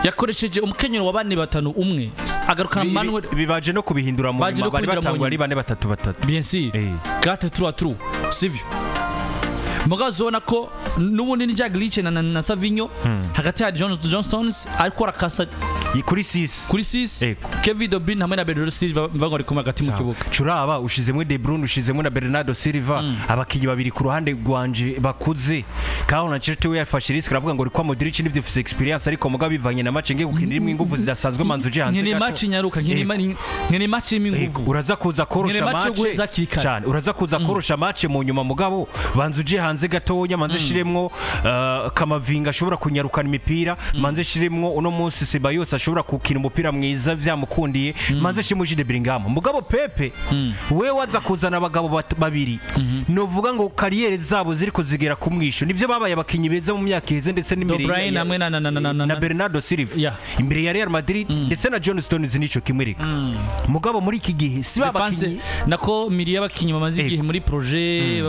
yakoresheje umukenyero wa 4-5 umwe agarukana Manuel bibaje no kubihindura mu bari batangwa ari 4-3 bien sûr 4-3-3 sivyo Mugazo ubona ko n'ubundi ni Jaglice na Savinho hagati ya John Stones ariko arakasa kuri 6 Kevin De Bruyne hamwe na Bernardo Silva mvango ari kumwe hagati mu kibuga curaba ushizemo De Bruyne ushizemo na Bernardo Silva abakinyi babiri ku ruhande rwanje bakuze kaho na Chelsea we yafashe risk aravuga ngo rikwa Modric n'ivyo experience ariko muga bivanye na match ngiye gukinira imwe ingufu zidasanzwe manzuje hanze nkene match nyaruka nkene match y'ingufu uraza kuza korosha match cyane uraza kuza korosha match mu nyuma mugabo banzuje hanze gatonya manze shiremwo kamavinga ashobora kunyarukana imipira manze shiremwo uno munsi Sebayos ashobora kukina umupira mwiza vyamukundiye manze shimuje De Bellingham mugabo Pepe we waza kuzana abagabo babiri novuga ngo kariyere zabo ziriko zigera kumwisho nivyo babaye abakinyi beza mu myaka iheze ndetse n'imbere na Bernardo Silva imbere ya Real Madrid ndetse na John Stones nico kimwereka mugabo muri iki gihe si babakinyi nako miri y'abakinyi bamaze igihe muri projet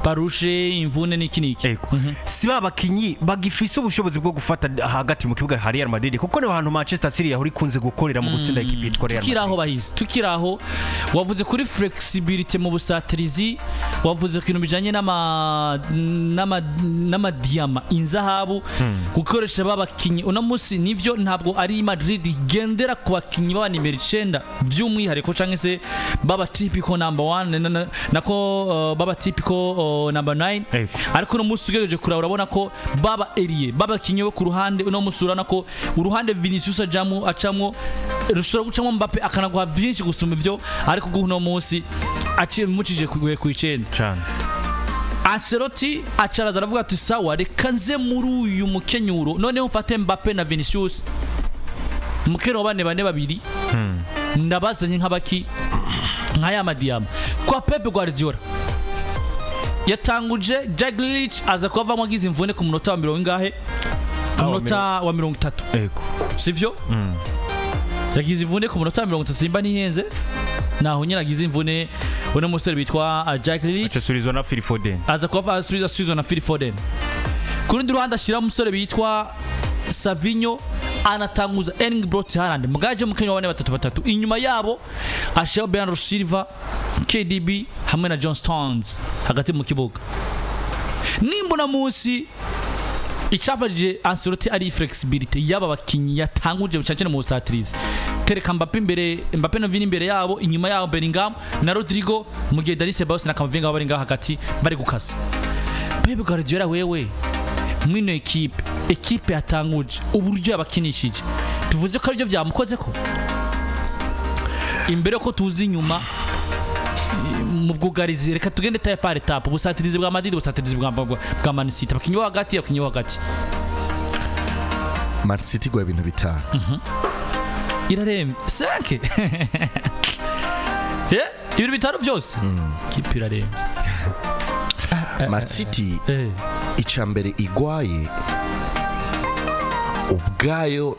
parushe imvune n'ikiniki si babakinyi bagifise ubushobozi bwo gufata hagati mu kibuga ha Real Madrid kuko niho hantu Manchester City yahuri kunze gukorera mu gutsinda ikipe yitwa Real Madrid tukiraho wavuze kuri flexibility mu busatirizi wavuze kintu bijanye n'amadiyama inzahabu gukoresha babakinyi una musi nivyo ntabwo ari Madrid igendera ku bakinyi baba nimero 9 by'umwihariko canke se baba typical number 1 nako baba typical number 9 ariko no musi ugejeje kura urabona ko baba elie baba kinyi bo ku ruhande uno musi urana ko uruhande Vinicius acamwo rushobora gucamwo Mbappe akanagwa byinshi gusuma ivyo ariko guno musi aciye mucije kuguye ku 9 cyane Ancelotti acaraza aravuga ati sawa reka nze muri uyu mukenyuro none mfate Mbappe na Vinicius mukero bane babiri ndabazanye nk'abaki nkaya madiyama kwa Pep Guardiola yatanguje Jaglic aza kuva agize imvune ku munota wa 20 ku munota wa 30 ego sivyo yagize imvune ku munota wa 30 imba nihenze naho nyina agize imvune uno musore bitwa Jaglic acasurizwa na Phil Foden aza kuva asubizwa na Phil Foden kurundi ruhande ashira umusore bitwa Savinho anatanguza Erling Brot Haaland mugaje mukenyo wa 3-3 inyuma yabo ashira Bernardo Silva KDB hamwe na John Stones hagati mu kibuga nimbona musi icafaje Ancelotti ari flexibility yaba bakinyi yatanguje cyane mu busatirizi tereka Mbappe na Vini imbere yabo inyuma yabo Bellingham na Rodrigo mu gihe Dani Ceballos na Camavinga bari ngaha hagati bari gukasa Pep Guardiola wewe mwino equipe yatanguje uburyo yabakinishije tuvuze ko aribyo byamukoze ko imbere ko tuzi inyuma mu bwugarizi reka tugende taye par étape ubusatirizi bwa Madrid ubusatirizi bwa Man City abakinyi hagati Man City gwa ibintu bitanu iraremye 5 ibintu bitanu byose kipe iraremye Man City icambere igwaye ubwayo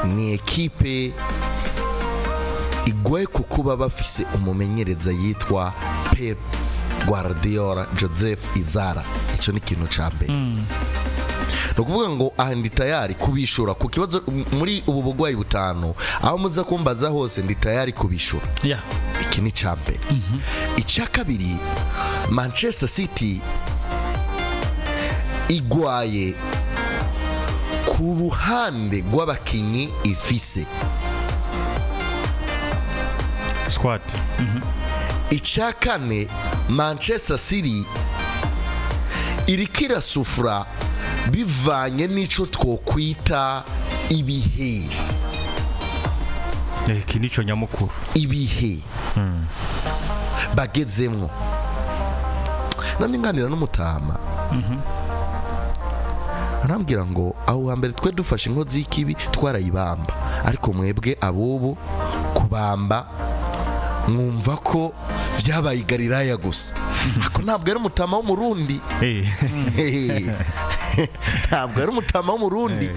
ni ekipe igwaye kukuba bafise umumenyereza yitwa Pep Guardiola Joseph Izara ico ni kintu cambere no kuvuga ngo ahandi tayari kubishura ku kibazo muri ubu bugwayi butanu aho muza kumbaza hose ndi tayari kubishura iki ni cambere icya kabiri Manchester City igwaye ku ruhande rw'abakinyi ifise squad icya kane Manchester City irikira sufura bivanye n'ico twokwita ibihe kinico nyamukuru ibihe bagezemwo naminganira n'umutama arambwira ngo aho hambere twe dufashe inkozi y'ikibi twarayibamba ariko mwebwe abubu kubamba mwumva ko vyabaye Galilaya gusa ako ntabwo ari umutama w'umurundi ntabwo ari umutama w'umurundi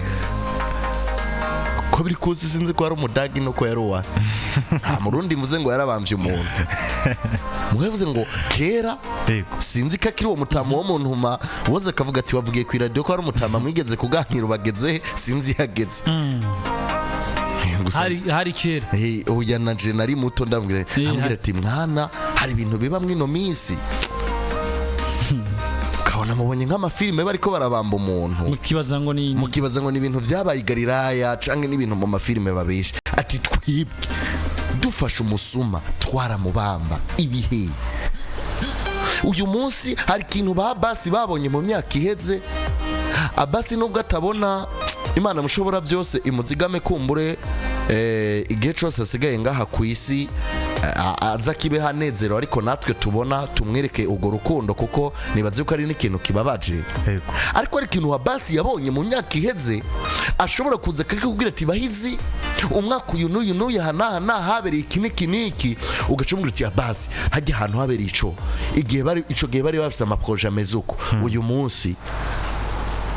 ko biri kuzi sinzi ko ari umudagi no ko yari uwa nta murundi muze ngo yarabamvye umuntu muhevuze ngo kera sinzi ko akiri uwo mutama wo mu ntuma woze akavuga ati wavugiye ku radio ko ari umutama mwigeze kuganira ubageze sinzi yageze hari kera uya na je nari muto ndambwira ati mwana hari ibintu biba mwino minsi ukabona mubonye nk'amafilime bariko barabamba umuntu mukibaza ngo ni ibintu vyabaye Galilaya canke n'ibintu mu mafilime babishe ati twibwe dufashe umusuma twaramubamba ibihe uyu munsi hari ikintu ba basi babonye mu myaka iheze abasi nubwo atabona Imana mushobora byose imuzigame kumbure igihe cyose asigaye ngaha ku isi aza kibe hanezero ariko natwe tubona tumwereke urwo rukundo kuko nibaze ko ari n'ikintu kibabaje ariko ari ikintu Abasi yabonye mu myaka iheze ashobora kuza kakubwira ati bahizi umwaka uyu n'uyu hana habereye iki ugacumura uti Abasi hajya ahantu habereye ico gihe bari bafise amaprojet ameze uko uyu munsi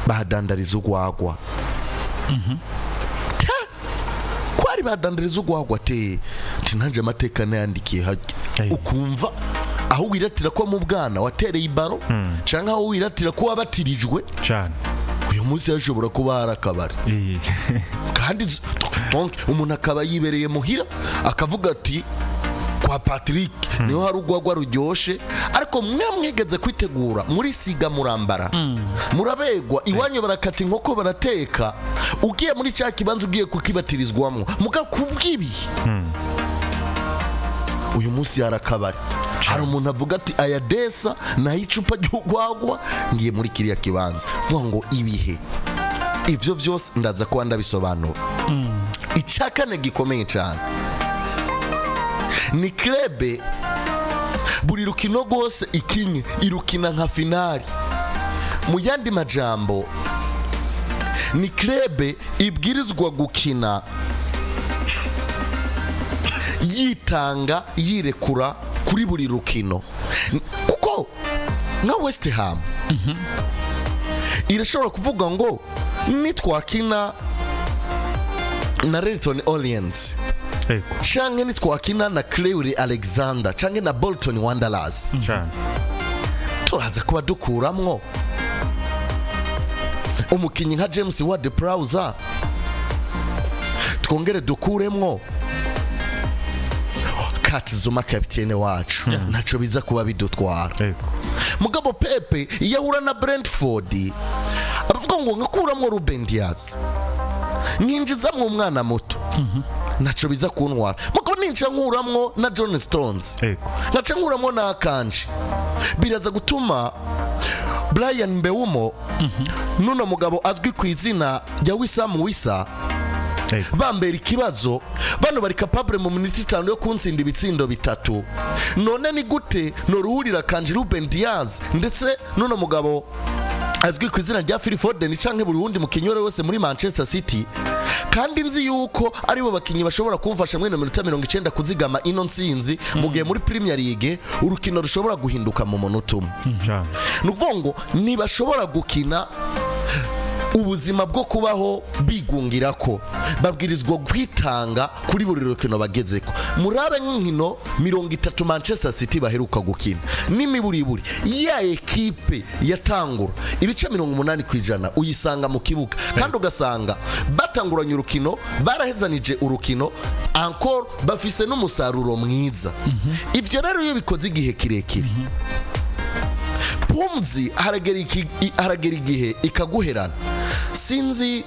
bahadandariza urwagwa kwari badandariza urwagwa te nanje amateka nayandikiye hajya ukumva aho wiratira ko mu bwana watereye ibaro canka aho wiratira ko wabatirijwe cyane uyu munsi yashobora kuba harakabari kandi umuntu akaba yibereye muhira akavuga ati kwa Patrick niho hari urwagwa ruryoshe ariko mwegeze kwitegura muri siga murambara murabegwa iwanyu barakata inkoko barateka ugiye muri cya kibanza ugiye kukibatirizwamo mugakubwibi uyu munsi harakabari hari umuntu avuga ati aya desa naho icupa ry'urwagwa ngiye muri kiriya kibanza vuga ngo ibihe ivyo vyose ndaza kuba ndabisobanura icyakane gikomeye cyane ni klebe buri rukino rwose ikinye irukina nka finali mu yandi majambo ni klebe ibwirizwa gukina yitanga yirekura kuri buri rukino kuko nka West Ham irashobora kuvuga ngo nitwakina na Leyton Orient canke nitwakina na Crewe Alexander canke na Bolton Wanderers turaza kuba dukuramwo umukinyi nka James Ward-Prowse twongere dukuremwo Kat Zuma kapitene wacu naco biza kuba bidutwara mugabo Pepe yahura na Brentford aravuga ngo ngakuramwo Ruben Dias ninjizamwo umwana muto naco biza kuntwara mugabo ninca nkuramwo na John Stones naca nkuramwo na Akanji biraza gutuma Brian Mbeumo nuno mugabo azwi ku izina rya Wissam Wissa bambera ikibazo bano bari capable mu miniti 5 yo kuntsinda ibitsindo bitatu none ni gute no ruhurira Kanji Ruben Dias ndetse nuno mugabo azwi ku izina rya Phil Foden canke buri wundi mukinyore wese muri Manchester City kandi nzi yuko aribo bakinyi bashobora kumfasha mwene minota 90 kuzigama ino ntsinzi mu gihe muri Premier League urukino rushobora guhinduka mu munota umwe nuvuga nibashobora gukina ubuzima bwo kubaho bigungirako babwirizwa kwitanga kuri buri rukino bagezeko murabe nk'inkino 30 Manchester City baheruka gukina n'imiburiburi ya ekipe yatangura ibice 80% uyisanga mu kibuga kandi ugasanga batanguranye urukino barahezanije urukino encore bafise n'umusaruro mwiza ivyo rero iyo bikoze igihe kirekire pumzi haragera igihe ikaguherana sinzi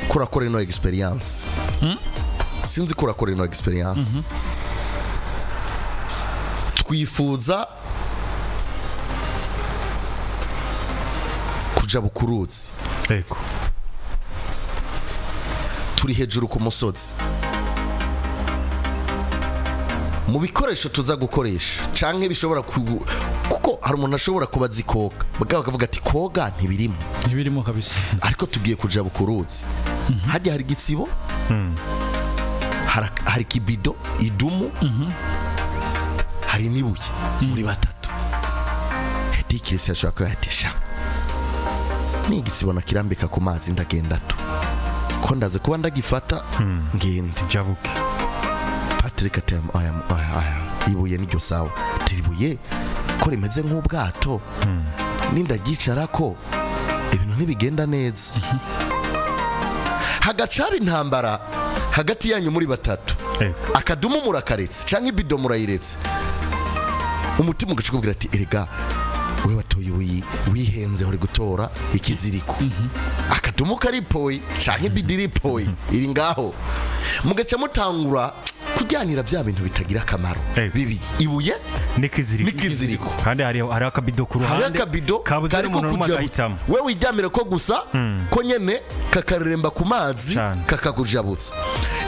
kurakora ino experience sinzi kurakora ino experience twifuza kuja bukuruzi turi hejuru ku musozi mu bikoresho tuza gukoresha canke bishobora kuko hari umuntu ashobora kubaza ikoga bagabo bakavuga ati koga ntibirimo kabisa ariko tugiye kuja bukuruzi hajya hari gitsibo hari kibido idumu hari nibuye muri batatu hedikirisi ashobora kuyatisha nigitsibona kirambika ku mazi ndagenda tu ko ndaze kuba ndagifata ngende jabuke Patrick ati aya ibuye niryo sawa tiribuye ko rimeze nk'ubwato nindagicarako ibintu ntibigenda neza hagacaba intambara hagati yanyu muri batatu akadumu murakaretse canke ibido murayiretse umutima ugacukubwira ati erega we watoye wihenze uri gutora ikiziriko akadumu karipoyi canke ibidiripoyi iri ngaho mugaca mutangura kujyanira bya bintu bitagira akamaro bibiri ibuye nikiziriko kandi hari akabido ku ruhande hari akabido kari ko kujabutsa we wijyamire ko gusa ko nyene kakaremba ku mazi kakakujabutsa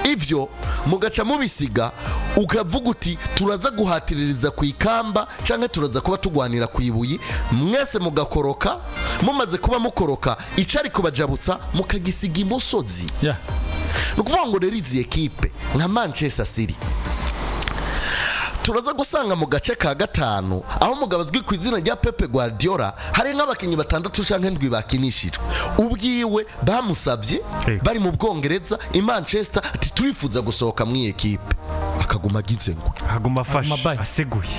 ivyo mugaca mubisiga ukavuga uti turaza guhatiririza ku ikamba canke turaza kuba tugwanira ku ibuyi mwese mugakoroka mumaze kuba mukoroka icari kubajabutsa mukagisiga imusozi nukuvuga ngo rero izi ekipe nka Manchester City turaza gusanga mu gace ka gatanu aho umugabo azwi ku izina rya Pep Guardiola hari nk'abakinnyi batandatu canke ndwi bakinishijwe ubwiwe bamusavye bari mu Bwongereza i Manchester ati turifuza gusohoka mu ekipe akaguma agize ngo aguma afashe aseguye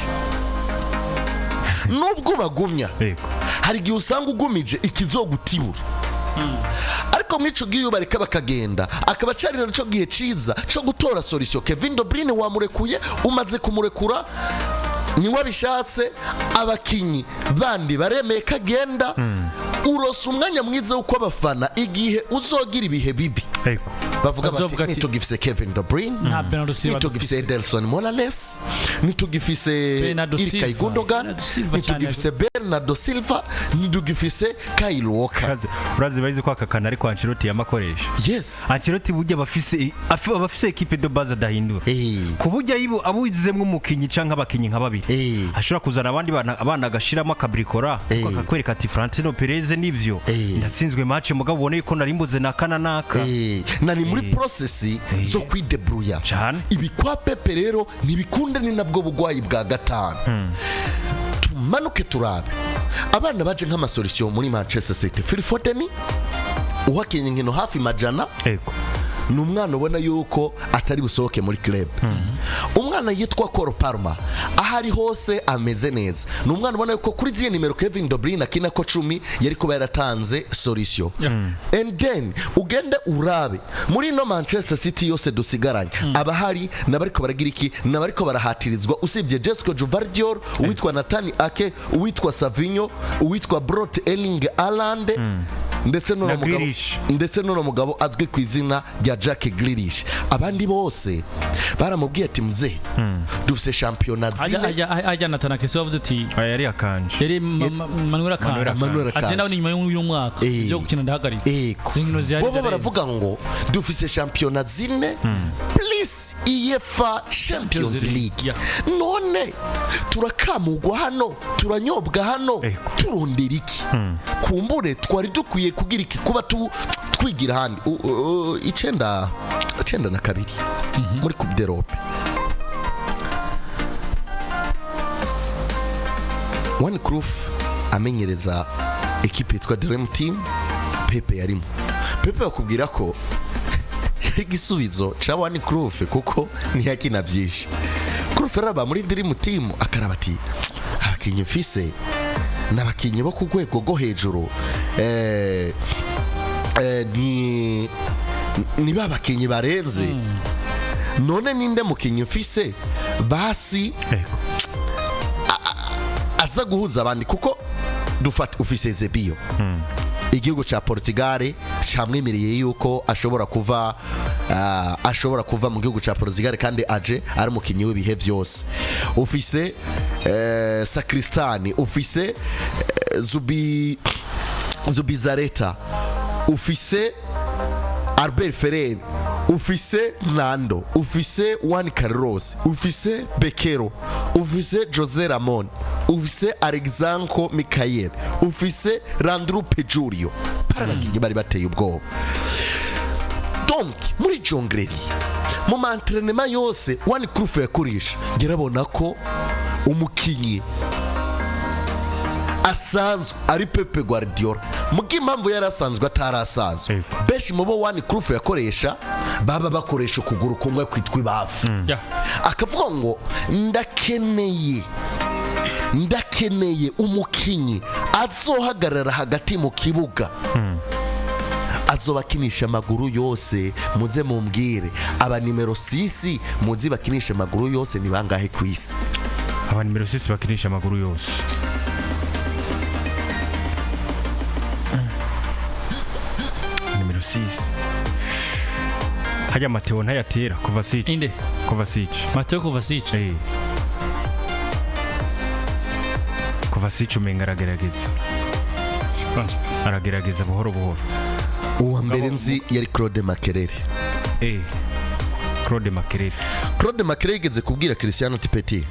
nubwo bagumya hari gihe usanga ugumije ikizogutibura ariko mwico giyo bareka bakagenda akaba carira cyo gihe ciza cyo gutora solution Kevin De Bruyne wamurekuye umaze kumurekura ni wabishatse abakinyi bandi baremeye kagenda urosa umwanya mwiza uko abafana igihe uzogira ibihe bibi bavuga bati nitugifise Kevin De Bruyne nitugifise Ederson Morales nitugifise Iriko Gundogan nitugifise Bernardo Silva nitugifise Kyle Walker urazi bayize kwa kakana ariko Ancelotti yamakoresha yes Ancelotti burya bafise equipe de base dahindura kubujya yibo abuzizemwe umukinyi canka abakinyi nka babiri ashobora kuzana abandi abana agashiramo akabrikora akakwereka ati Florentino Perez nivyo ndatsinzwe match mugabo ubone ko narimbuze nakana naka nani muri process zo kwidebruya ibi kwa Pepe rero nibikunde ni nabwo bugwayi bwa gatanu tumanuke turabe abana baje nk'amasolution muri Manchester City Phil Foden uhakenye nkino hafi majana numwana ubona yuko atari busohoke muri club umwana yitwa Cole Palmer ahari hose ameze neza numwana ubona yuko kuri ziye nimero Kevin De Bruyne akina ko 10 yari kuba yaratanze solution and then ugende urabe muri no Manchester City yose dusigaranye abahari nabariko baragira iki nabariko barahatirizwa usibye Jesco Jovardiol uwitwa Nathan Ake uwitwa Savinho uwitwa Brot Erling Haaland ndetse n'uno mugabo azwi ku izina rya Jack Grealish abandi bose baramubwiye ati mze dufise championnat zine ajya Nathan Ake yavuze ati yari akanje yari Manuel Akanje agenda nyuma y'umwaka byo gukina ndahagarika bo baravuga ngo dufise championnat zine plus UEFA Champions League none turakamugwa hano turanyobwa hano turondera iki kumbure twari dukwiye kugira iki kuba twigira handi icenda na kabiri muri Coupe d'Europe One Cruyff amenyereza equipe yitwa Dream Team Pepe yarimo Pepe bakubwira ko yari gisubizo cha One Cruyff kuko ntiyakina byinshi Cruyff araba muri Dream Team akaraba ati abakinyi mfise n'abakinyi bo ku rwego rwo hejuru ni babakinyi barenze none ninde mukinyi mfise basi aza guhuza abandi kuko dufata ufise Zebio igihugu cha Portugal cyamwemereye yuko ashobora kuva mu gihugu cha Portugal kandi aje ari mukinyi w'ibihe byose ufise Sacristani ufise Zubizarreta ufise Albert Ferrer ufise Nando ufise Juan Carlos ufise Bekero ufise Jose Ramon ufise Alexandro Michael ufise Landru Pejurio parabakinyi bari bateye ubwoba donc muri jongleri mu entraînement yose One Cruyff yakoresha gerabona ko umukinyi asanzwe ari Pepe Guardiola mugi impamvu yarasanzwe atarasanzwe benshi mubo wani Cruyff yakoresha baba bakoresha ukuguru kumwe kwitwa ibafu akavuga ngo ndakeneye umukinyi azohagarara hagati mu kibuga azobakinisha amaguru yose muze mumbwire aba nimero 6 muzi bakinisha amaguru yose ni bangahe ku isi aba nimero 6 bakinisha amaguru yose nimero 6 hajya Mateo ntayatera kuva Sic inde kuva Sic Mateo kuva Sic kuva Sic umenga aragerageza buhoro buhoro uwa mbere nzi yari Claude Makelele Claude Makelele yigeze kubwira Cristiano Tipeti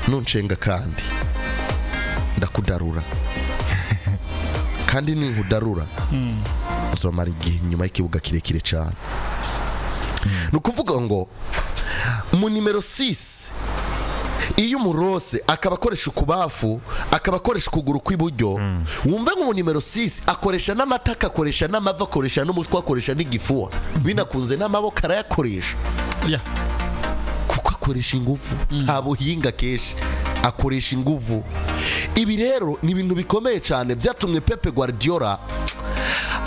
nuncenga kandi ndakudarura kandi ninkudarura uzomara igihe nyuma y'ikibuga kirekire cyane nukuvuga ngo mu nimero 6 iyo umurose akaba akoresha ukubafu akaba akoresha ukuguru kw'iburyo wumve ngo mu nimero 6 akoresha n'amataka akoresha n'amava akoresha n'umutwe akoresha n'igifua binakunze n'amaboko arayakoresha kuko akoresha ingufu nta buhinga keshi akoresha ingufu ibi rero ni ibintu bikomeye cyane byatumye Pepe Guardiola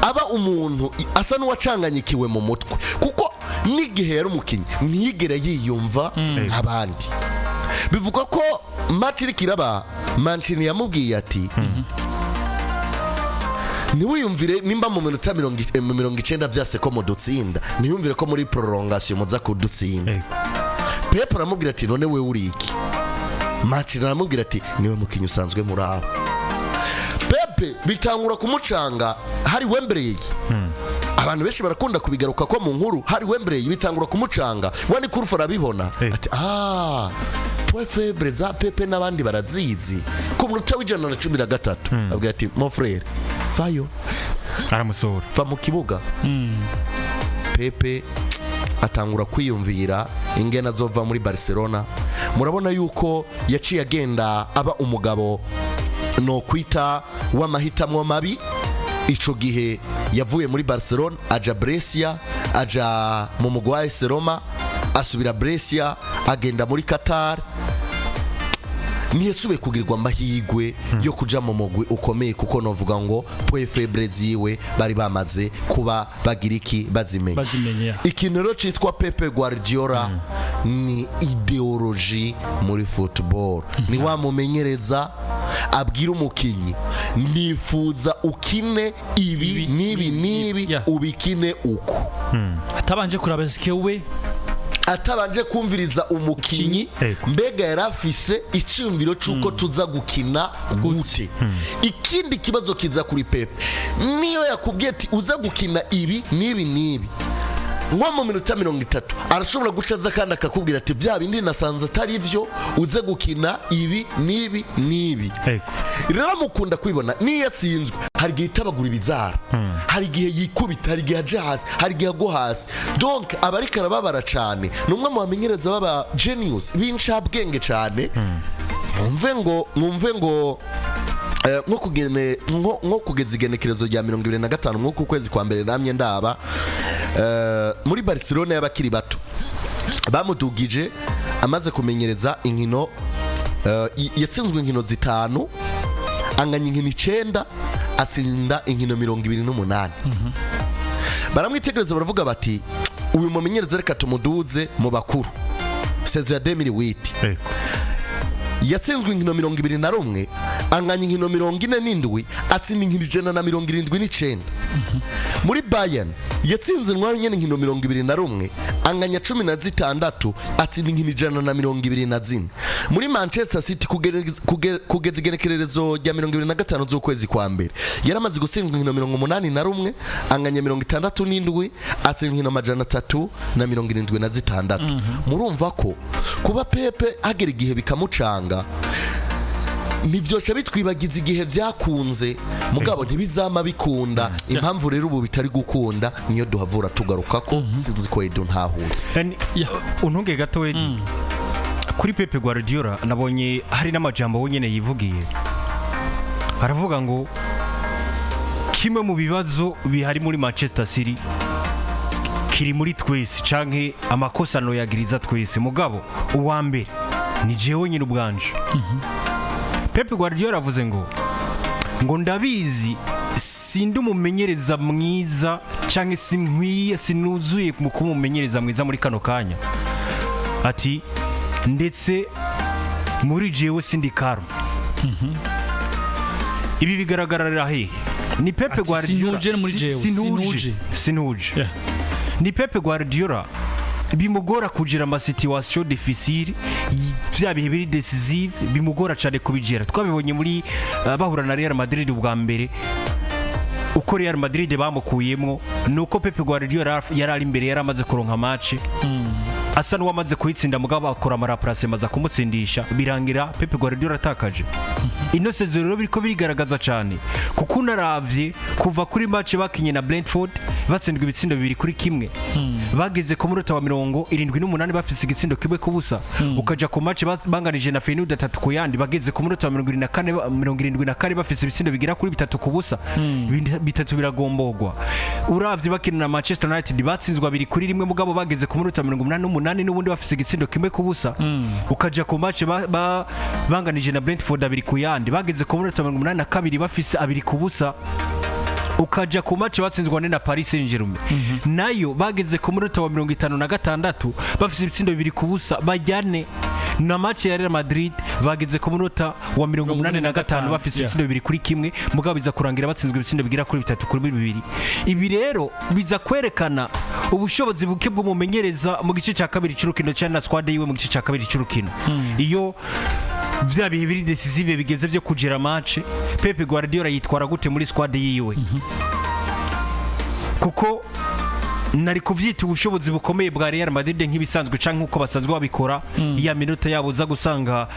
aba umuntu asa n'uwacanganyikiwe mu mutwe kuko n'igihe yari umukinnyi ntiyigere yiyumva abandi bivuga ko match iri kiraba Mancini yamubwiye ati niwiyumvire nimba mu minota 90 byase ko mudutsinda niyumvire ko muri prolongation muza kudutsinda Pepe aramubwira ati none we uri iki Mancini aramubwira ati niwe mukinnyi usanzwe muri abo Pepe bitangura kumucanga hari Imbere abantu benshi barakunda kubigaruka ko mu nkuru hari Imbere bitangura kumucanga wani Cruyff arabibona ati point faible za Pepe n'abandi barazizi ku munota w'ijana na 13 abwira ati mon frère fayo aramusora va mu kibuga Pepe atangura kwiyumvira ingena zova muri Barcelona murabona yuko yaciye agenda aba umugabo no kwita w'amahitamo mabi ico gihe yavuye muri Barcelona aja Brescia aja mu mugwaye Roma asubira Brescia agenda muri Qatar niyesube kugirirwa amahigwe yo kuja mu mugwi ukomeye kuko novuga ngo point faible ziwe bari bamaze kuba bagiriki bazimenya ikintu rero citwa Pepe Guardiola ni ideology muri football ni wamumenyereza abwira umukinyi nifuza ukine ibi nibi ubikine uko atabanje kurabazikewe atabanje kumviriza umukinyi mbega yarafise iciyumviro cyuko tuza gukina gute ikindi kibazo kiza kuri Pepe niyo yakubwiye ati uza gukina ibi nibi nko mu minota 30 arashobora gucaza kandi akakubwira ati bya bindi nasanze atari ivyo uze gukina ibi nibi rero mukunda kwibona niyo yatsinzwe hari gihe itabagura ibizara hari gihe yikubita hari gihe jazz hari gihe go hasi donc abari karababara cyane numwe mu bamenyereza baba genius b'incabwenge cyane mwumve ngo nko kugeza igenekerezo rya 25 nko kwezi kwa mbere namye ndaba muri Barcelona y'abakiri bato bamudugije amaze kumenyereza inkino yatsinzwe inkino 5 anganya inkino 9 atsinda inkino 28 baramwitegereza baravuga bati uyu mumenyereza reka tumuduze mu bakuru saison ya 2008 yatsinzwe inkino 21 anganya inkino 47 atsinda inkino 179 muri Bayern yatsinze nyene inkino 21 anganya 16 atsinda inkino 124 muri Manchester City kugeza igenekerezo rya 25 z'ukwezi kwa mbere yaramaze gutsindwa inkino 81 anganya 67 atsinda inkino 376 murumva ko kuba Pepe agera igihe bikamucanga nivyoca bitwibagiza igihe vyakunze mugabo ntibizama bikunda impamvu rero ubu bitari gukunda niyo duhavura tugaruka ko sinzi ko Edo ntahura untunge gato Edi kuri Pepe Guardiola nabonye hari n'amajambo wenyene yivugiye aravuga ngo kimwe mu bibazo bihari muri Manchester City kiri muri twese canke amakosa no yagiriza twese mugabo uwa mbere ni jewe nyine ubwanje. Pep Guardiola avuze ngo ndabizi sindi umumenyereza mwiza canke sinkwiye sinuzuye mu kumumenyereza mwiza muri kano kanya, ati ndetse muri jewe sindi Karma. Ibi bigaragarira he? Ni Pep Guardiola sinuje. Yeah. Ni Pep Guardiola bimugora kugira ama situation difficile vya bihe biri decisive, bimugora cyane kubigera. Twabibonye muri bahura na Real Madrid ubwa mbere, uko Real Madrid bamukuyemo nuko Pep Guardiola yarari imbere yaramaze kuronka match asa n'uwamaze kuyitsinda mugabo akora amaraplase maza kumutsindisha birangira Pep Guardiola atakaje. Ino sezo rero biriko birigaragaza cyane kuko naravye kuva kuri match bakinye na Brentford batsindwa ibitsindo 2-1, bageze ku munota wa 78 bafise igitsindo kimwe kubusa, ukaja ku match banganije na Feyenoord 3 ku yandi bageze ku munota wa 74 bafise ibitsindo bigira kuri 3 kubusa, bitatu biragombogwa. Uravye bakina na Manchester United batsinzwa 2-1 mugabo bageze ku munota wa 88 n'ubundi bafise igitsindo kimwe kubusa, ukaja ku match banganije na Brentford 2 ku yandi bageze ku munota wa 82 bafise 2 kubusa, ukaja ku match batsinzwa na Paris Saint-Germain nayo bageze ku munota wa 56 bafise ibitsindo 2 kubusa bajyane na match ya Real Madrid bageze ku munota wa 85 bafise ibitsindo 2-1 mugabo biza kurangira batsinzwe ibitsindo bigira kuri 3-2. Ibi rero biza kwerekana ubushobozi buke bw'umumenyereza mu gice cya kabiri cy'urukino cyane na squad yiwe mu gice cya kabiri cy'urukino. Iyo vya bihe biri decisive bigeze byo kugira match, Pep Guardiola yitwara gute muri squad yiwe? Kuko nari kuvyita ubushobozi bukomeye bwa Real Madrid nk'ibisanzwe canke uko basanzwe babikora, ya minota yabo za gusanga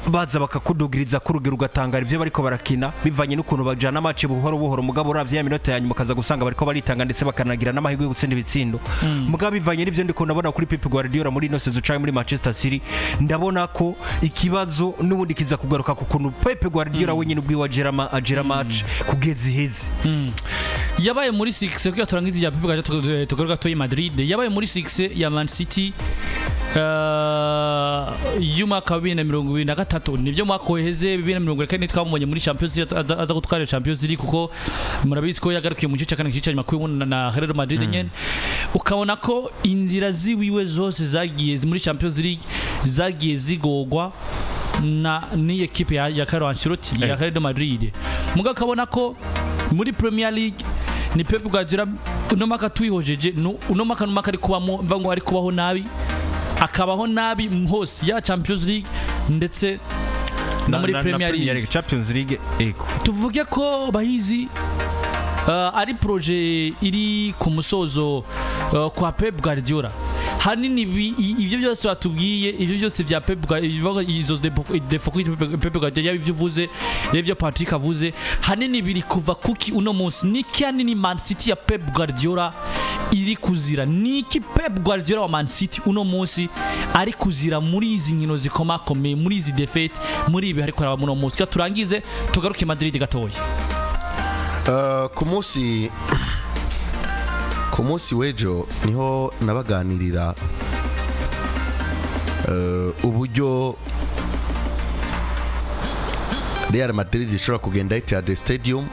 baza bakakudugiriza ku rugero ugatangara ivyo bariko barakina bivanye n'ukuntu bajana match buhoro buhoro, mugabo uravye ya minota ya nyuma kaza gusanga bariko baritanga ndetse bakanagira n'amahirwe yo gutsinda ibitsindo. Mugabo bivanye n'ivyo ndiko ndabona kuri Pep Guardiola muri ino sezo canke muri Manchester City, ndabona ko ikibazo n'ubundi kiza kugaruka ku kuntu Pep Guardiola wenyine ubwiwe agera match kugeza iheze. Yabaye muri 6 kuko turangiza ya Pep Guardiola tugaruka to Madrid, yabaye muri 6 ya Man City y'umwaka wa 2023 nivyo mwaka weheze 2024 twabonye muri Champions League aza gutwara Champions League kuko murabizi ko yagarukiye mu gice cy'akane gice cyanyuma kwibona na Real Madrid nyene, ukabona ko inzira ziwiwe zose zagiye muri Champions League zagiye zigogwa na ni equipe ya Carlo Ancelotti ya Real Madrid, mugabo kabona ko muri Premier League ni Pep Guardiola uno maka twihojeje uno maka ari kubamo mvango ari kubaho nabi akabaho nabi hose ya Champions League ndetse na muri Premier League. Champions League eko tuvuge ko bahizi ari projet iri ku musozo kwa Pep Guardiola. Hanini ivyo byose batubwiye, ivyo byose vya Pep Guardiola, izo Pep Guardiola ivyo vuze n'ivyo Patrick avuze, hanini biri kuva kuki uno munsi niki hanini Man City ya Pep Guardiola iri kuzira, niki Pep Guardiola wa Man City uno munsi ari kuzira muri izi nkino zikomakomeye, muri izi defeat, muri ibi ariko araba uno munsi. Turangize tugaruke Madrid gatoya. Ku munsi w'ejo niho nabaganirira uburyo Real Madrid ishobora kugenda Etihad Stadium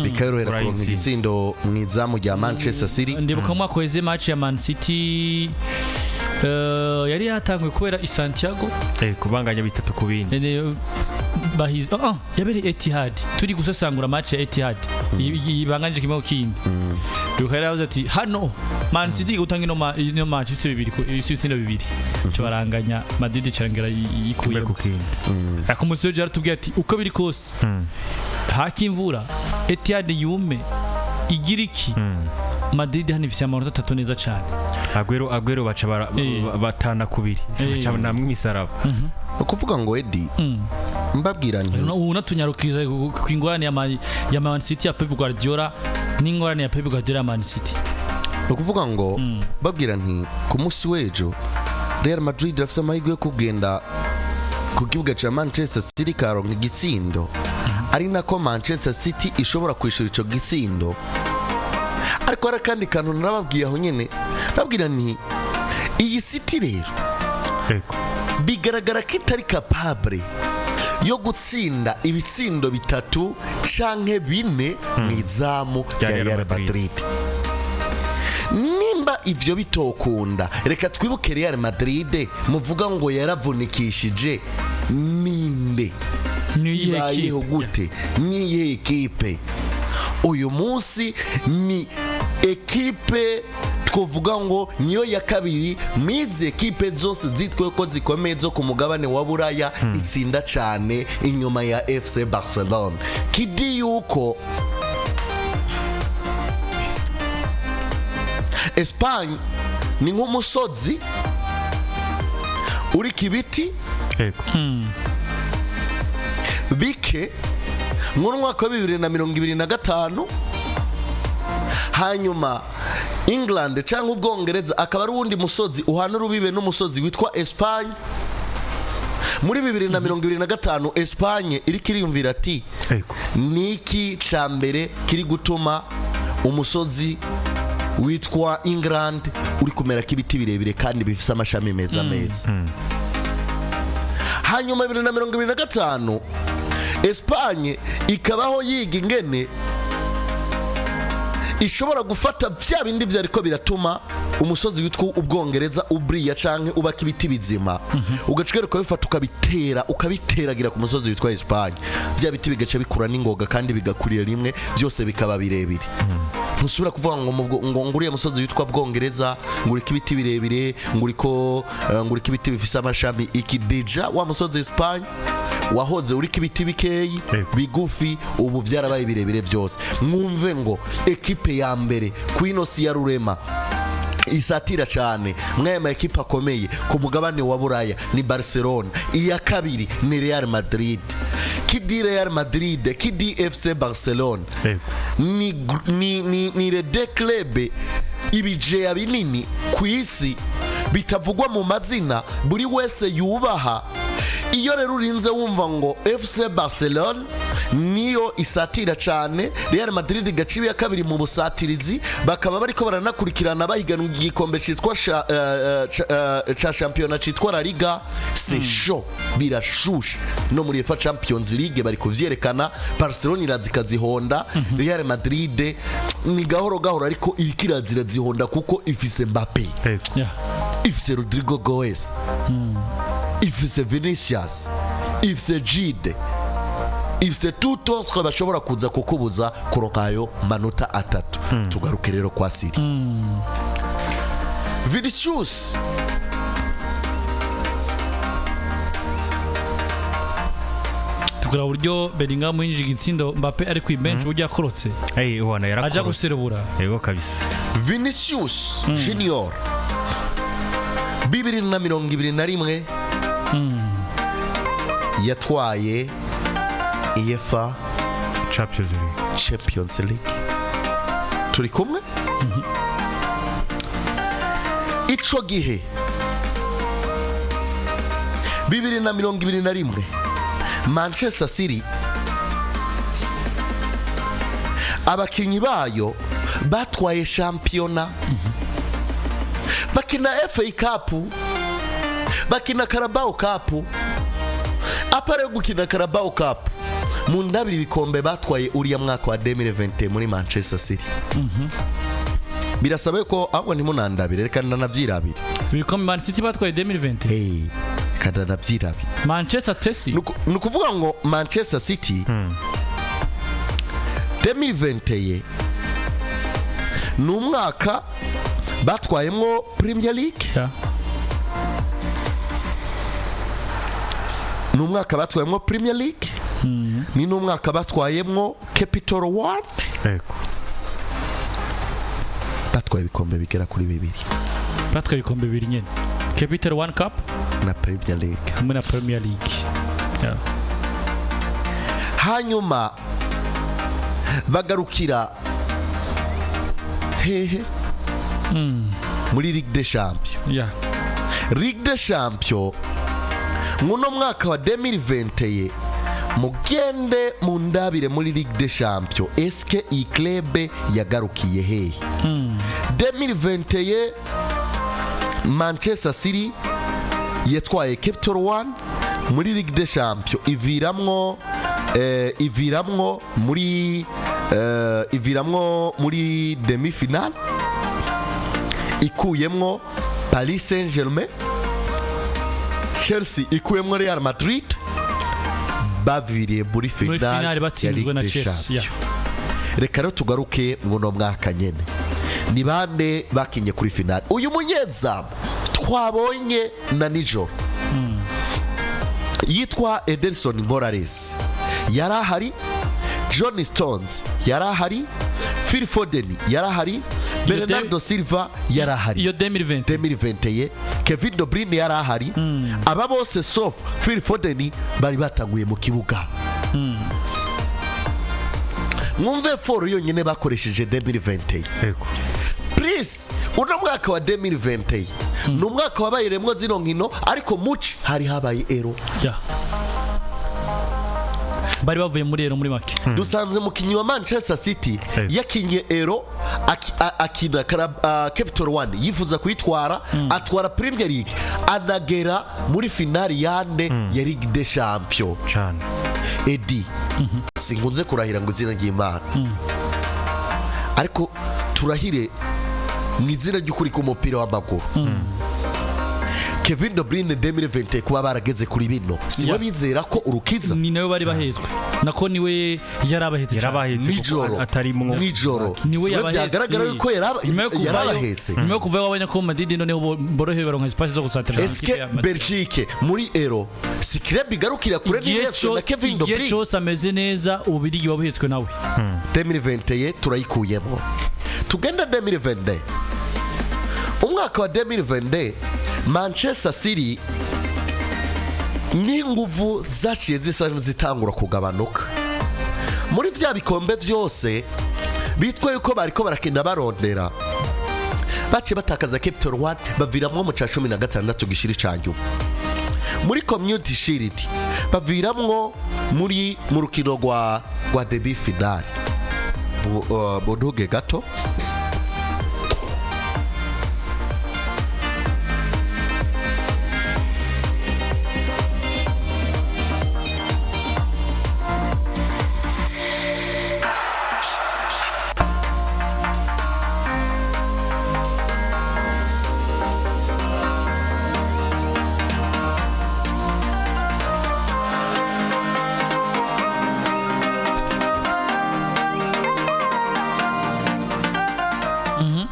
bikayorohera kuronka igitsindo mu izamu rya Manchester City. Ndibuka mwaka weze match ya Man City yari yatangwe kubera i Santiago kubanganya 3 ku bindi bahize yabere Etihad turi gusasangura match ya Etihad ibanganje kimwe kindi dukara ati hano Man City gutanga ino match ise bibiri cyo baranganya Madrid cyarangera yikuye ku kindi akumusoje aratubwiye ati uko biri kose hakimvura Etihad yume igiriki Madrid hano ifite amanota 3 neza cyane. Agwero baca batana kubiri baca namwe imisaraba ukuvuga ngo Edi mbabwira nti unatunyarukiriza ku ingorane ya Man City ya Pep Guardiola n'ingorane ya Pep Guardiola ya Man City. Ukuvuga ngo babwira nti ku munsi w'ejo Real Madrid rafise amahirwe yo kugenda ku kibuga cya Manchester City karonka igitsindo ari nako Manchester City ishobora kwishura ico gitsindo. Ariko hari kandi kantu narababwiye aho nyene, nabwira nti iyi City rero bigaragara ko itari capable yo gutsinda ibitsindo bitatu canke bine mu izamu rya Real Madrid. Nimba ivyo bitokunda, reka twibuke Real Madrid muvuga ngo yaravunikishije ninde, ibayeho gute, niye ekipe uyu munsi, ni ekipe twovuga ngo niyo ya kabiri mizi ekipe zose zitwe ko zikomeye zo ku mugabane wa Buraya itsinda cyane inyuma ya FC Barcelona. Kidi yuko Espagne ni nk'umusozi uri kibiti bike mu mwaka wa 2025, hanyuma England cyangwa Ubwongereza akaba ari uwundi musozi uhana urubibe n'umusozi witwa Espagne. Muri 2025 Espagne iri kiriyumvira ati niki ca mbere kiri gutuma umusozi witwa England uri kumera k'ibiti birebire kandi bifise amashami meza meza. Hanyuma 2025 Espagne ikabaho yiga ingene ishobora gufata bya bindi vyariko biratuma umusozi witwa Ubwongereza ubriya canke ubaka ibiti bizima, ugacigeruka bifata ukabiteragira ku musozi witwa Espagne, bya biti bigaca bikura n'ingoga kandi bigakurira rimwe, byose bikaba birebire. Ntusubira kuvuga ngo nguriye musozi witwa Bwongereza ngurika ibiti birebire, ngurika ibiti bifise amashami. Ikideja wa musozi Espagne wahoze urika ibiti bikeyi bigufi, ubu byarabaye birebire byose. Mwumve ngo ekipe ya mbere kwinosi ya Rurema isatira cyane mwema ekipa akomeye ku mugabane wa Buraya ni Barcelona, iya kabiri ni Real Madrid. Kidi Real Madrid, kidi FC Barcelona, ni le deux clubs ibije binini ku isi bitavugwa mu mazina buri wese yubaha. Iyo rero urinze wumva ngo FC Barcelona niyo isatira cyane, Real Madrid gacibi ya kabiri mu busatirizi, bakaba bariko baranakurikirana bahiganwa igikombe citwa cha championnat citwa La Liga. C'est chaud, birashushe. No muri UEFA Champions League bari kuvyerekana, Barcelona irazikazihonda, Real Madrid ni gahoro gahoro ariko ikirazira zihonda kuko ifise Mbappe, ifise Rodrigo Goes, ifise Vinicius, ifise Gide, ifise tout autre bashobora kuza kukubuza kurokayo manota atatu. Tugaruke rero kwa City. Vinicius tugura buryo Bellingham yinjije igitsindo, Mbappe ari ku bench buryo yakorotse ubona yarakorotse aja guserebura. Yego kabisa. Vinicius Junior 2021 yatwaye UEFA Champions League. Turi kumwe? Ico gihe 2021 Manchester City abakinyi bayo batwaye shampiyona, bakina FA Cup, bakina Carabao Cup. Apare gukina Carabao Cup mu ndabiri bikombe batwaye uriya mwaka wa 2020 muri Manchester City. Birasabe ko abo ni munandabire, reka nanavyirabire bikombe Man City batwaye 2020. Kada navyirabire Manchester City nukuvuga ngo Manchester City 2020 ni umwaka batwayemwo Premier League, ni umwaka batwayemwo Premier League, ni n'umwaka batwayemwo Capital One. Batwaye ibikombe bigera kuri bibiri, batwaye ibikombe bibiri nyene, Capital One Cup na Premier League. Na Premier League. Hanyuma bagarukira hehe muri Ligue des Champions. Yeah. Ligue des Champions muno mwaka wa 2020 mugende mundabire muri Ligue des Champions eske iyi club yagarukiye hehe 2021 Manchester City yatwaye Capital One muri Ligue des Champions iviramwo muri demi finale ikuyemwo Paris Saint-Germain, Chelsea ikuyemwo Real Madrid, baviriye muri finale batsinzwe na Chelsea. Reka rero tugaruke muno mwaka nyene ni bande bakinye kuri finale. Uyu munyezamu twabonye na nijoro yitwa Ederson Morales yarahari, John Stones yarahari, Phil Foden yarahari, Bernardo Silva yarahari. Iyo 2020 Kevin De Bruyne yarahari. Aba bose sauf Phil Foden bari batanguye mu kibuga. Mwumve foro yonyine bakoresheje 2020. Please uno mwaka wa 2020 ni umwaka wabayiremwo zino nkino ariko muci hari habaye ero. Bari bavuye muri ero muri make. Dusanze mukinyi wa Manchester City yakinye ero akina Capital One yifuza kuyitwara atwara Premier League anagera muri finali yande ya Ligue des Champions. Edi singunze kurahira ngo izina ry'Imana ariko turahire mu izina ry'ukuri ku mupira w'amaguru. Kevin De Bruyne 2020 kuba barageze kuri bino siwe bizera ko urukiza ni nawe bari bahezwe nako niwe yarabahetse nijoro niwe yabagaragara yuko yarabahetse nyuma yo kuva wabonye ko Madrid noneho borohewe baronka espace zo gusatira. Eske Belgique muri Euro si club igarukira kure n'Yesu na Kevin De Bruyne cyose ameze neza ububirigi wabahetswe nawe 2020 turayikuyemo tugenda 2020 umwaka wa 2020 Manchester City n'inguvu zaciye zisa zitangura kugabanuka muri vya bikombe vyose bitwa yuko bariko barakenda barondera baciye batakaza Capital One baviramwo mu 16 gishiri cyanyu muri Community Shield baviramwo mu rukino rwa demi finale bodoge gato.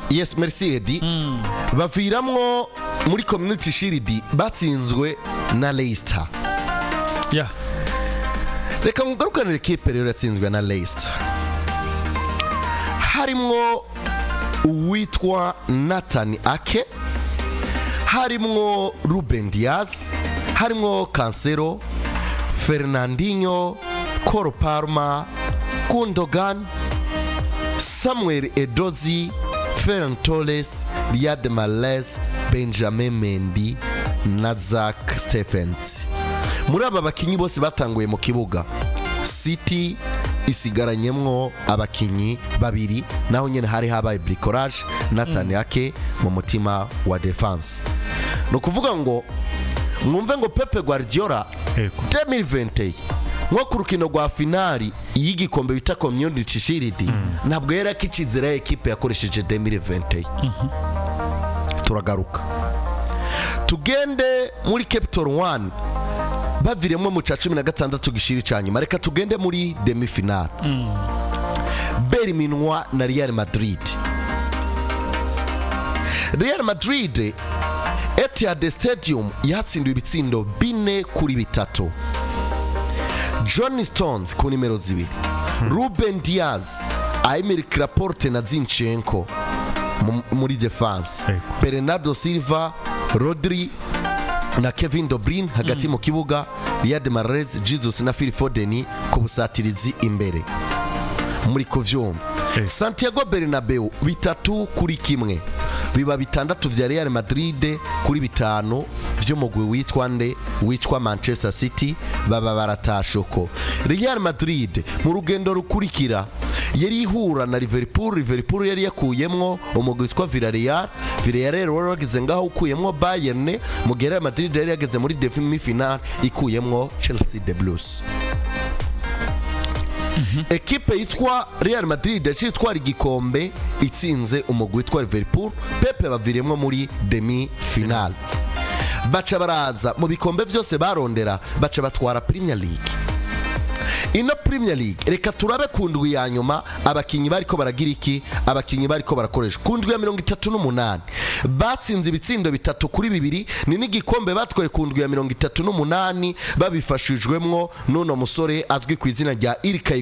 Yes, merci Edi. Baviramwo muri Community Shield batsinzwe na Leicester. Reka ngugarukane equipe rero yatsinzwe na Leicester. Harimwo uwitwa Nathan Ake, harimwo Ruben Diaz, harimwo Cancelo, Fernandinho, Cole Palmer, Gundogan, Samuel Edozie, Ferran Torres, Riyad Mahrez, Benjamin Mendy na Zach Stephens. Muri aba bakinyi bose batanguye mu kibuga City isigaranyemwo abakinyi babiri naho nyene hari habaye bricolage Nathan Ake mu mutima wa defense. No kuvuga ngo mwumve ngo Pep Guardiola 2020 nko ku rukino rwa finali y'igikombe bita Community Shield ntabwo yari akicizera equipe yakoresheje 2020. Turagaruka tugende muri Capital One baviremwe mu 16 gishiri cyanyuma. Reka tugende muri demi finale Berminwa na Real Madrid. Real Madrid Etihad Stadium yatsindiwe ibitsindo 4-3. John Stones ku nimero 2, Ruben Diaz, Aymeric Laporte na Zinchenko muri defense, Bernardo Silva, Rodri na Kevin De Bruyne hagati mu kibuga, Riyad Mahrez, Jesus na Phil Foden ku busatirizi imbere. Muri kuvyumva Santiago Bernabeu 3-1 biba 6 vya Real Madrid kuri 5 vy'umugwi witwa Manchester City baba baratashoko. Real Madrid mu rugendo rukurikira yari ihura na Liverpool yari yakuyemwo umugwi witwa Villarreal rero wageze ngaho ukuyemwo Bayern, mu gihe Real Madrid yari yageze muri demi final ikuyemwo Chelsea the Blues. Ekipe yitwa Real Madrid yitwara igikombe itsinze umugwi witwa Liverpool, Pepe baviremwo muri demi final. Baca baraza mu bikombe byose barondera, baca batwara Premier League. Ino Premier League reka turabe kundwi ya nyuma abakinyi bariko baragira iki, abakinyi bariko barakoresha kundwi ya 38 batsinze ibitsindo 3-2, ni n'igikombe batwaye kundwi ya 38 babifashijwemwo n'uno musore azwi ku izina rya Iriko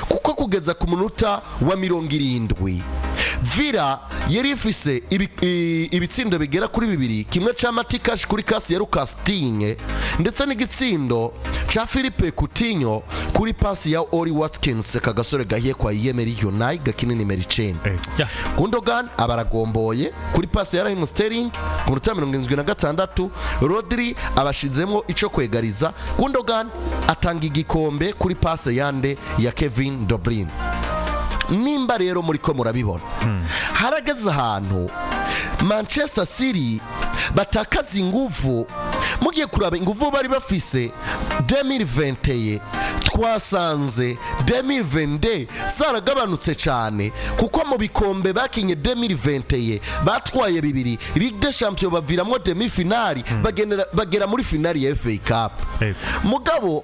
kuko kugeza ku munota wa 70 Villa yari ifise ibitsindo bigera kuri 2, kimwe ca Matikash kuri kasi ya Lucas Digne ndetse n'igitsindo ca Philippe Coutinho kuri pasi ya Oli Watkins kagasore gahiye kwa Emery United gakini nimero 9. Gundogan abaragomboye kuri pasi ya Raheem Sterling ku minota 76, Rodri abashizemo ico kwegariza, Gundogan atanga igikombe kuri pasi yande ya Kevin De Bruyne. Nimba rero muri ko murabibona harageze ahantu Manchester City batakaza inguvu, mugiye kuraba inguvu bari bafise 2020 twasanze 2022 zaragabanutse cyane, kuko mu bikombe bakinye 2020 batwaye 2 Ligue des Champions baviramo demi finali bagera muri finali ya FA Cup. Mugabo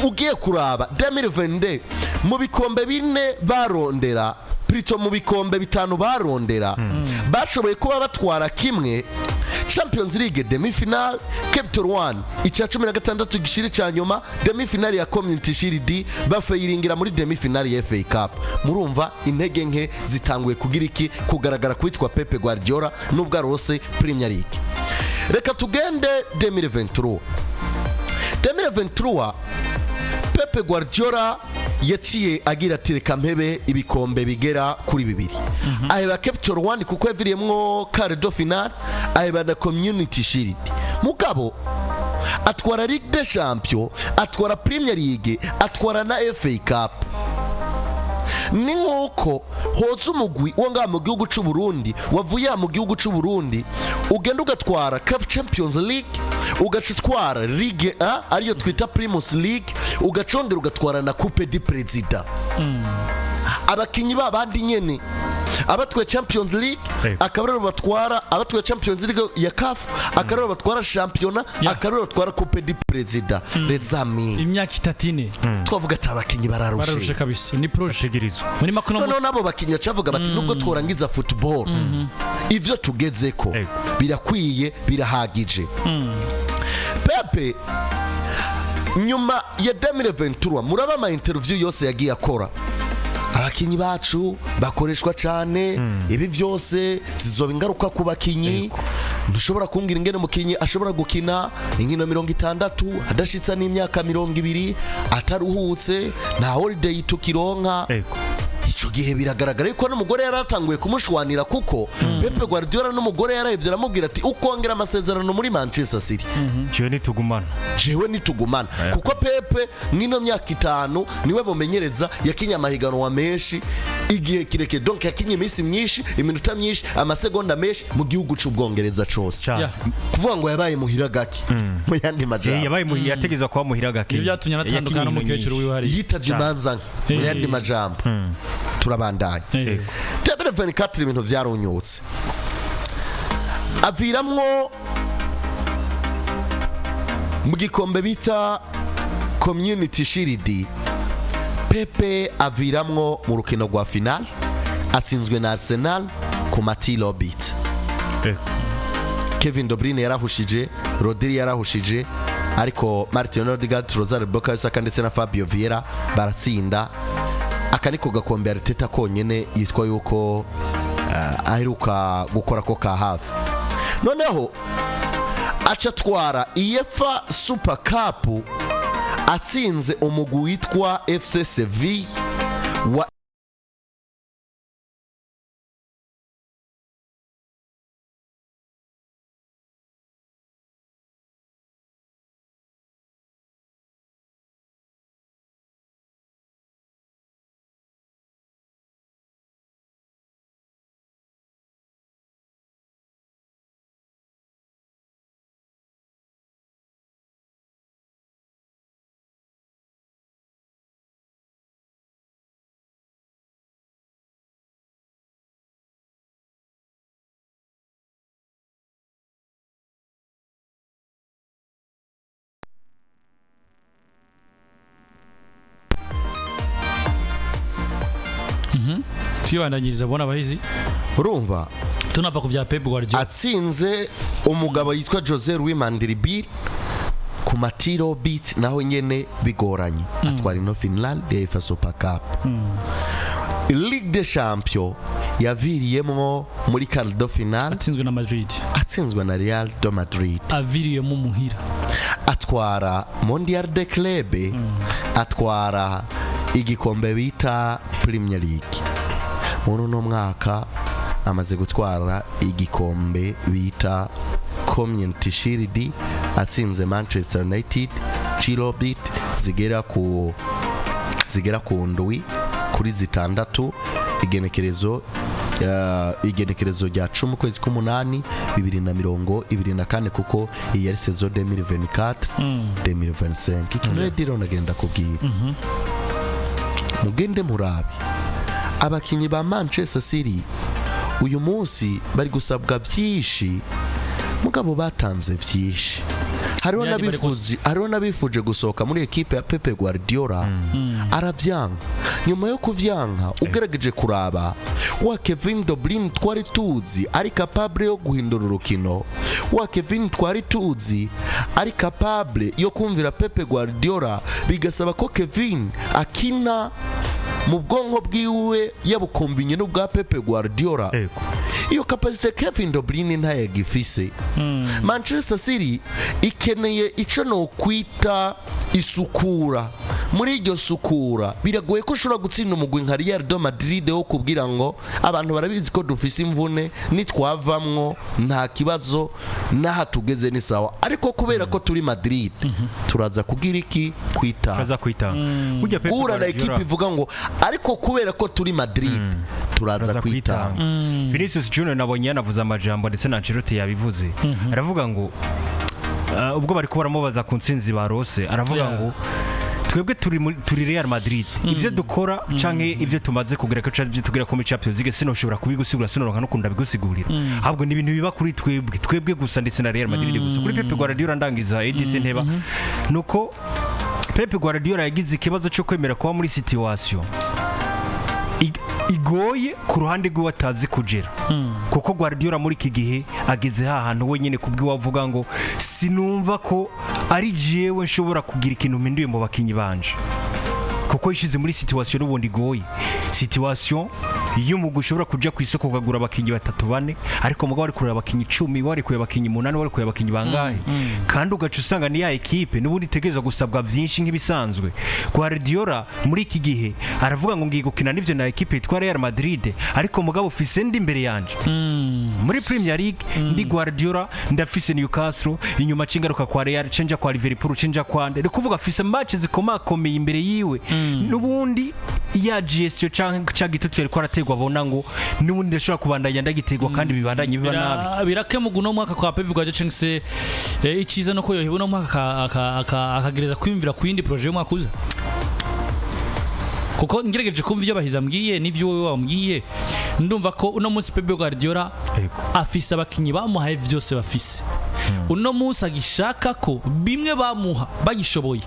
ugiye kuraba 2022 mu bikombe 4 barondera Prito mu bikombe 5 barondera bashoboye kuba batwara kimwe Champions League demi final, Capital One icya 16 gishiri cya nyuma, demi final ya Community Shield bafayiringira muri demi final ya FA Cup. Murumva intege nke zitanguye kugira iki kugaragara kwitwa Pepe Guardiola nubwo arose Premier League. Reka tugende 2023 Pepe Guardiola yaciye agira ati reka mpebe ibikombe bigera kuri 2. Aheba Capital One kuko yaviriyemwo quart de finale, aheba na Community Shield. Mugabo atwara Ligue des Champions, atwara Premier League, atwara na FA Cup. Ni nkuko hoza umugwi wo ngaha mu gihugu cy'u Burundi wavuye mu gihugu cy'u Burundi ugenda ugatwara CAF Champions League, ugacitwara Ligue 1 ariyo twita Primus League, ugacondera ugatwara na Coupe du Président. Abakinyi babandi nyene abatwe Champions League akarero batwara, abatwe Champions League ya CAF akarero batwara championnat, akarero batwara Coupe du Président. Rezami imyaka 3 twavuga ati abakinyi bararushe kabisa, ni projet muri makono nabo bakinyi cavuga bati nubwo tworangiza football ivyo tugezeko birakwiye birahagije. Pepe nyuma ya 2023 muraba ama interview yose yagiye akora, abakinyi bacu bakoreshwa cyane, ibi byose zizoba ingaruka ku bakinyi. Ndushobora kumbwira ingene mukinyi ashobora gukina inkino 60 adashitsa n'imyaka 20 ataruhutse na holiday tukironka. Ico gihe biragaragara yuko n'umugore yaratanguye kumushwanira, kuko Pepe Guardiola n'umugore yarahevye aramubwira ati ukongera amasezerano muri Manchester City jewe nitugumana kuko Pepe mwino myaka 5 niwe mumenyereza yakinye amahiganwa menshi igihe kireke, donc yakinye imisi myinshi, iminota myinshi, amasegonda menshi mu gihugu cy'Ubwongereza cose. Kuvuga ngo yabaye muhira gaki mu yandi majambo, yabaye muhira yategeza kwa muhira gaki, ibyatumye natandukana n'umukecuru wiwe hari yitavye imanza mu yandi majambo. Turabandanya 2024 ibintu vyarunyutse, aviramwo mu gikombe bita Community Shield. Pepe aviramwo mu rukino rwa final atsinzwe na Arsenal ku matilo beat. Kevin De Bruyne yarahushije, Rodri yarahushije, ariko Martin Odegaard, Rosario Bocayosaka ndetse na Fabio Vieira baratsinda. Akaniko gakombe Arteta konyene yitwa yuko aheruka gukora ko ka hafi. Noneho aca twara UEFA Super Cup atsinze umugwi witwa FC Sevilla wa twibandanyiriza bona abahizi urumva tunava ku bya Pep Guardiola atsinze umugabo yitwa Jose Luis Mandiribil ku matiro beat naho nyene bigoranye atwara ino Finland ya UEFA Super Cup Ligue des Champions yaviriyemo muri quart de finale atsinzwe na Madrid atsinzwe na Real de Madrid aviriyemo muhira atwara Mondial de Club atwara igikombe bita Premier League muri no mwaka amaze gutwara igikombe bita Community Shield atsinze Manchester United Chilobit zigera ku ndwi kuri zitandatu igenekerezo rya 10 kwezi k'umunani 2024 kuko iyi yari saison 2024 2025 icyo rero nagenda kubwira mugende murabi abakinyi ba Manchester City uyu munsi bari gusabwa byinshi mugabo batanze byinshi hariho nabifuje gusohoka muri ekipe ya Pepe Guardiola aravyanga nyuma yo kuvyanka ugerageje kuraba wa Kevin De Bruyne twari tuzi ari capable yo guhindura urukino wa Kevin twari tuzi ari capable yo kumvira Pepe Guardiola bigasaba ko Kevin akina mu bwonko bwiwe yabukombinye n'ubwa Pepe Guardiola iyo capacity Kevin De Bruyne ntayagifise Manchester City ikeneye ico no kwita isukura muri iryo sukura biragoye ko ushobora gutsinda umugwi nka Real de Madrid wo kubwira ngo abantu barabizi ko dufise imvune nitwavamwo nta kibazo naha tugeze ni sawa ariko kubera ko turi Madrid turaza kugira iki kwita kujya Pep Guardiola na equipe ivuga ngo ariko kubera ko turi Madrid turaza kwita Vinicius Junior nabonye yanavuze amajambo ndetse na Ancelotti yabivuze aravuga ngo ubwo bari ko baramubaza ku nsinzi barose aravuga ngo twebwe turi Real Madrid ivyo dukora canke ivyo tumaze kugira ko tugira ko mu Champions League sinoshobora kubigusigura sinoronka no kunda bigusigurira ahubwo ni ibintu biba kuri twebwe gusa ndetse na Real Madrid gusa kuri Pep Guardiola ndangiza Edison Nteba nuko Pep Guardiola yagize ikibazo cyo kwemera kuba muri situation igoye ku ruhande rw'atazi kugera kuko Guardiola muri iki gihe ageze hahantu wenyine kubwi wavuga ngo sinumva ko ari jewe nshobora kugira ikintu mpinduye mu bakinyi banje kuko yishize muri situation ubundi igoye situation iyo umugwi ushobora kuja ku isoko ukagura abakinyi 3-4 ariko mugabo ari kureba abakinyi 10 wari kuye abakinyi 8 wari kuye abakinyi bangahe kandi ugaca usanga ni ya equipe n'ubundi tegereza gusabwa byinshi nk'ibisanzwe Guardiola muri iki gihe aravuga ngo ngiye gukina n'ivyo na equipe yitwa Real Madrid ariko mugabo ufise ndi imbere yanje muri Premier League ndi Guardiola ndafise Newcastle inyuma cingaruka kwa Real cenja kwa Liverpool cenja kwa ndi kuvuga afise match zikomakomeye imbere yiwe n'ubundi ya GSO canke gitutu yari kwarategwa abona ngo n'ubundi ndashobora kubandanya ndagitegwa kandi bibandanye biba nabi birakemugu no mwaka kwa Pep Guardiola cyangse ikiza no ko yohebo no mwaka akagereza kwiyumvira ku yindi projet y'umwaka uza kuko ngerageje kumva ibyo bahiza mbwiye n'ivyo wowe wambwiye ndumva ko uno munsi Pep Guardiola afise abakinyi bamuhaye vyose bafise uno munsi agishaka ko bimwe bamuha bagishoboye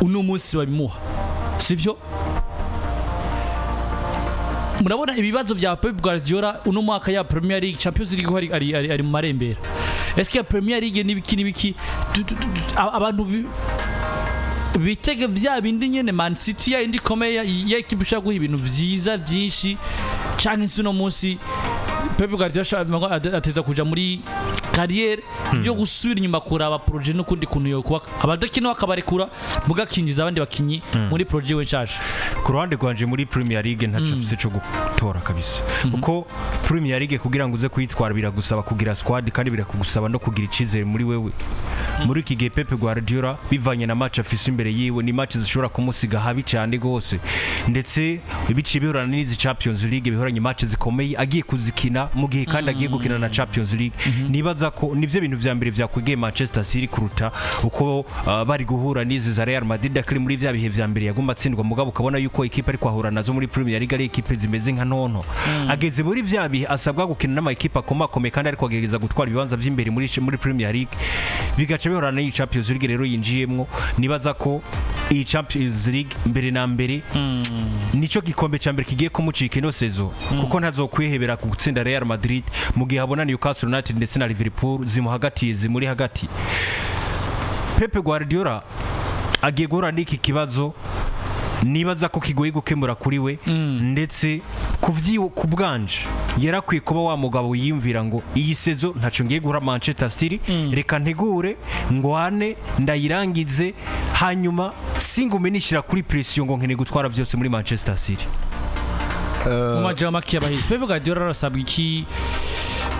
uno munsi babimuha sivyo murabona ibibazo bya Pep Guardiola uno mwaka ya Premier League Champions League ari mu marembera eske ya Premier League nibiki abantu bitege vya bindi nyene Man City ya indi komeye ya equipe ishaka guha ibintu vyiza byinshi canke suno munsi Pep Guardiola ateza kuja muri carrière yo gusubira inyuma kuraba projet no kundi kuntu yo kuba abadakina bakabarekura mugakinjiza abandi bakinyi muri projet we nshasha ku ruhande rwanje muri Premier League ntacafise cyo gutora kabisa uko Premier League kugira ngo uze kuyitwara biragusaba kugira squad kandi birakugusaba no kugira icizere muri wewe muri iki gihe Pep Guardiola bivanye na match afise imbere yiwe ni match zishobora kumusiga habi cyane gose ndetse ibici bihorana n'izi Champions League bihoranye match zikomeye agiye kuzikina mu gihe kandi agiye gukina na Champions League nibaza ko nivyo bintu vya mbere vya kwige Manchester City kuruta uko bari guhura n'izi za Real Madrid akiri muri vya bihe vya mbere yagomba tsindwa mugabo ukabona yuko equipe ari kwahura nazo muri Premier League ari equipe zimeze nka nonto ageze muri vya bihe asabwa gukina n'ama equipe akomakomeye kandi ari kwagereza gutwara ibibanza vy'imbere muri Premier League bigaca bihorana n'iyi Champions League rero yinjiyemwo nibaza ko iyi Champions League mbere na mbere nico gikombe ca mbere kigiye kumucika ino sezo kuko ntazokwihebera ku gutsinda Real Madrid mu gihe abona Newcastle United ndetse na Liverpool zimuri hagati. Pep Guardiola agiye guhura n'iki kibazo nibaza ko kigoye gukemura kuri we ndetse ku bwanje yarakwiye kuba wa mugabo yiyumvira ngo iyi sezo ntaco ngiye guhura Manchester City reka ntegure ngwane ndayirangize hanyuma singume nishira kuri pression ngo nkene gutwara byose muri Manchester City. Mu majama kiyabahize Pep Guardiola arasabwa iki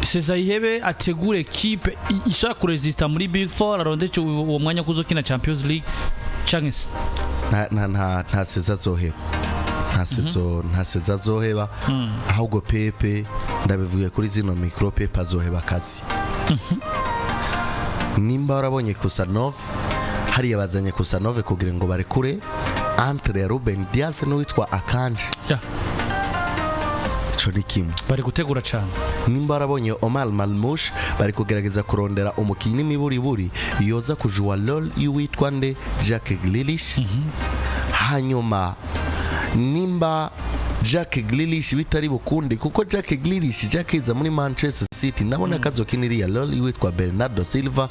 seza ihebe ategure equipe ishaka kuresista muri Big Four arondeje uwo mwanya kuzokina Champions League chance nta seza zoheba nta seza zoheba ahubwo Pepe ndabivuye kuri zino micro Pepe azoheba akazi nimba warabonye Kusanov hariya bazanye Kusanov kugira ngo barekure entre ya Ruben Dias n'uwitwa Akanji bari gutegura cyane nimba warabonye Omar Malmouche bari kugerageza kurondera umukinnyi miburiburi yoza kujua lol y'uwitwa nde Jack Grealish hanyuma nimba Jack Grealish bitari bukundi kuko Jack Grealish iza muri Manchester City nabona kazokiniriya lol y'uwitwa Bernardo Silva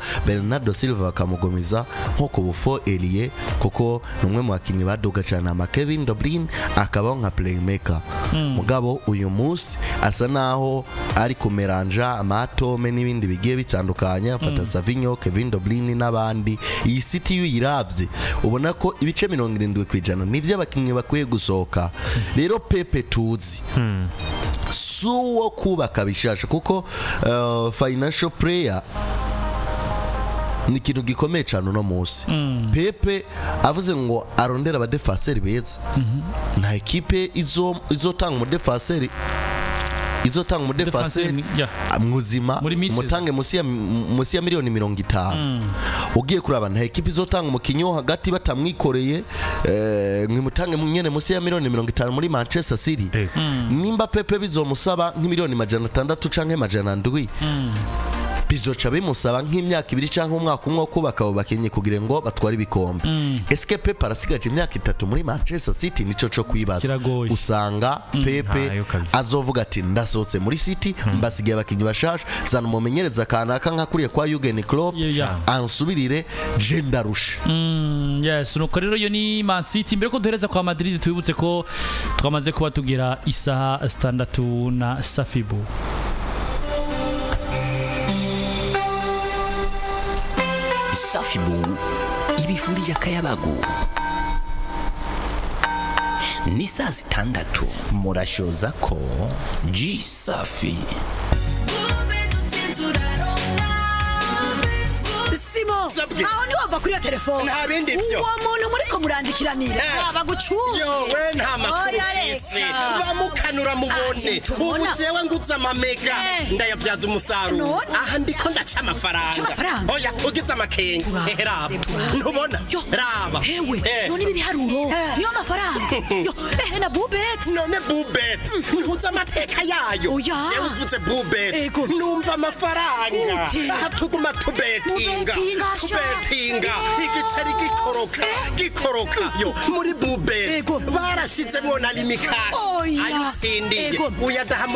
bakamugomiza nko ku bufo Elie kuko numwe mu bakinnyi baduga cyane ama Kevin De Bruyne akabaho nka playmaker mugabo uyu munsi asa naho ari kumeranja amatome n'ibindi bigiye bitandukanye afata Savinho Kevin De Bruyne n'abandi iyi City yuyiravye ubona ko ibice 70% nivyo abakinnyi bakwiye gusohoka rero Pepe tuzi suwo kubaka bishasha kuko financial player ni ikintu gikomeye cyane uno munsi Pepe avuze ngo arondera abadefenseri beza nta ekipe izotanga umudefenseri muzima mutange musi ya miliyoni 50 ugiye kuraba nta ekipe izotanga umukinyi wo hagati batamwikoreye mwimutange nyene musi ya miliyoni 50 muri Manchester City nimba Pepe bizomusaba nk'imiliyoni 600 canke 700 bizoca bimusaba nk'imyaka 2 canke umwaka umwe kubaka abo bakenye kugira ngo batware ibikombe eske Pepe arasigaje imyaka 3 muri Manchester City nico cyo kwibaza usanga Pepe azovuga ati ndasohotse muri City mbasigiye abakinyi bashasha zana umumenyereza kanaka nka kuriye kwa Jurgen Klopp ansubirire je ndarusha yes nuko rero yo ni Man City mbere ko duhereza kwa Madrid twibutse ko twamaze kuba tugira isaha 6 na Safibu Safibu ibifurije akayabagu ni saa 6 murashoza ko G Safi Simo aho ni wava kuri telefone nta bindi byo uwo muntu muri ko murandikiranira abagucuye yo we nta makuru yise bamukanura mubone ubu jewe nguza amamega ndayabyaza umusaruro aha ndiko ndaca amafaranga oya ugize amakenga raba ntubona raba hewe none ibi biharuro niyo amafaranga yo na bubet none bubet ntuza amateka yayo jewe uvuze bubet numva amafaranga aha tuguma tubetinga igiceri gikoroka yo muri bubet barashizemo na limikashi ayitsindiye uyadaha